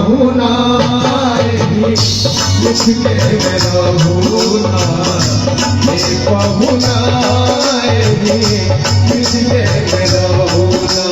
पहुना लिखले रहूना हे पहुना लिखले रहूना।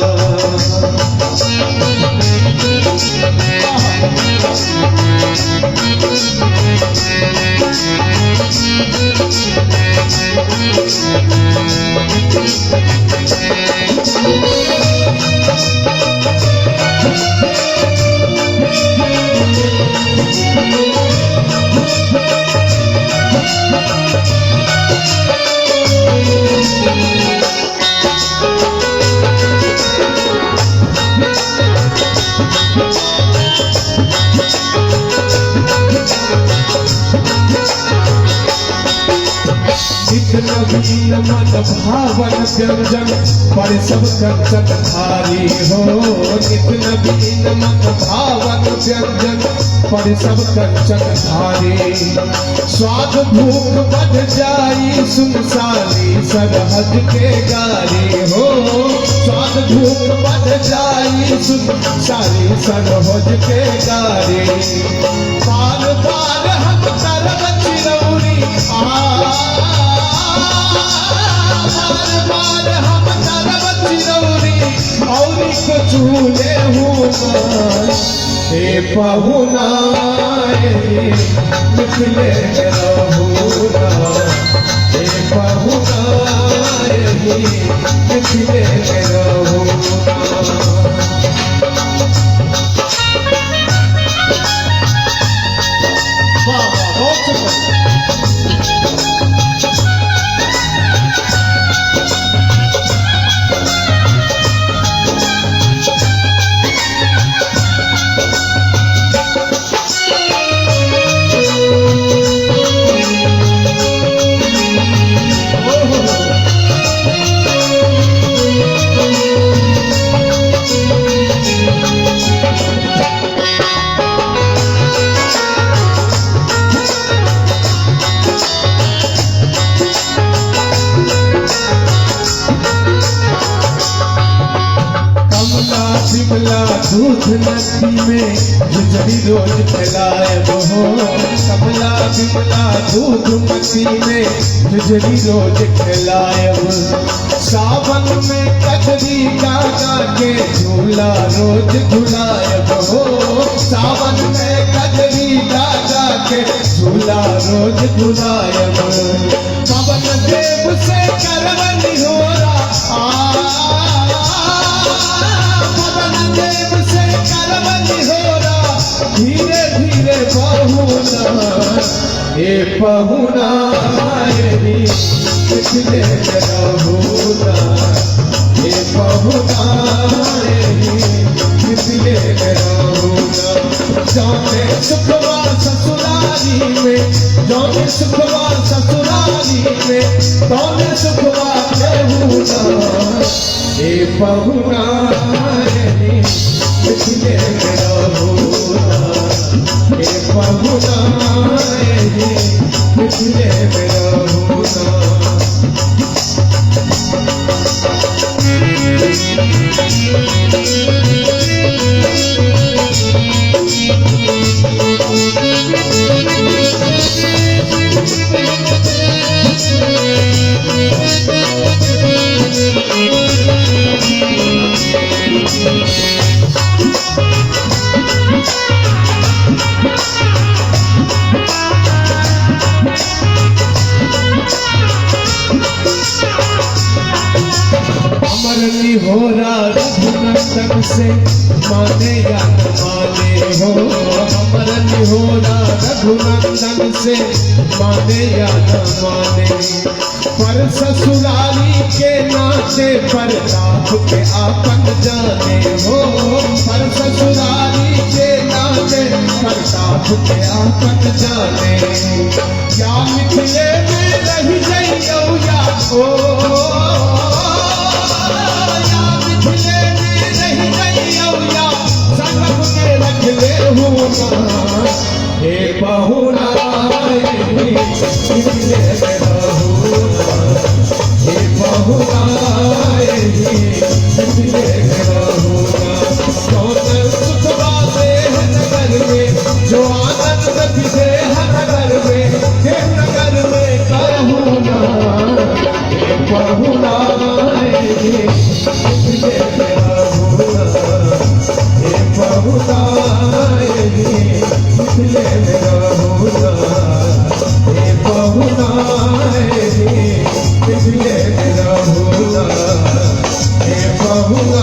नवीन मन भावन व्यंजन पर सब कंचन धारी हो। नित नवीन मन भावन व्यंजन पर सब कंचन धारी। स्वाद भूख बढ़ जाई सुनसारी सरहद के गारी हो। स्वाद भूख बढ़ जाई सुनसारी सरहद के गारी। बार बार हम तरफ चिरौरी बार हम तरफ चिरौरी और चूले हूँ हे पहुना निकले रहूना हे पहुना निकले रहूना। दूध नदी में खिचड़ी रोज खिलाए हो। कमला बिमला दूध नदी में खिचड़ी रोज खिलाए। सावन में कजरी गागा के झूला रोज झुलाए हो। सावन में कजरी गागा के झूला रोज झुलाए। पवन देव से करवनी हो धीरे धीरे पहुना हे पहुना निकले रहूना हे पहुना निकले रहूना। जाने सुखवा ससुरारी में जाने सुखवा ससुरारी में जाने सुखवा रहूना हे पहुना निकले रहूना हे पहुना निकले रहूना। होरा रघुनंदन से माने या न माने हो। हमरन होरा रघुनंदन से माने या न माने। पर ससुराली के नाते प्रताप के आपन जाने हो। पर ससुराली के नाते प्रताप के आपन जाने। या मिथिले में रह जाइयो या हे पहुना निकले रहूना हे पहुना निकले रहूना। सुखवा से पहुना मिथिले में रहुना हे पहुना मिथिले में रहुना हे पहुना मिथिले में रहुना हे पहुना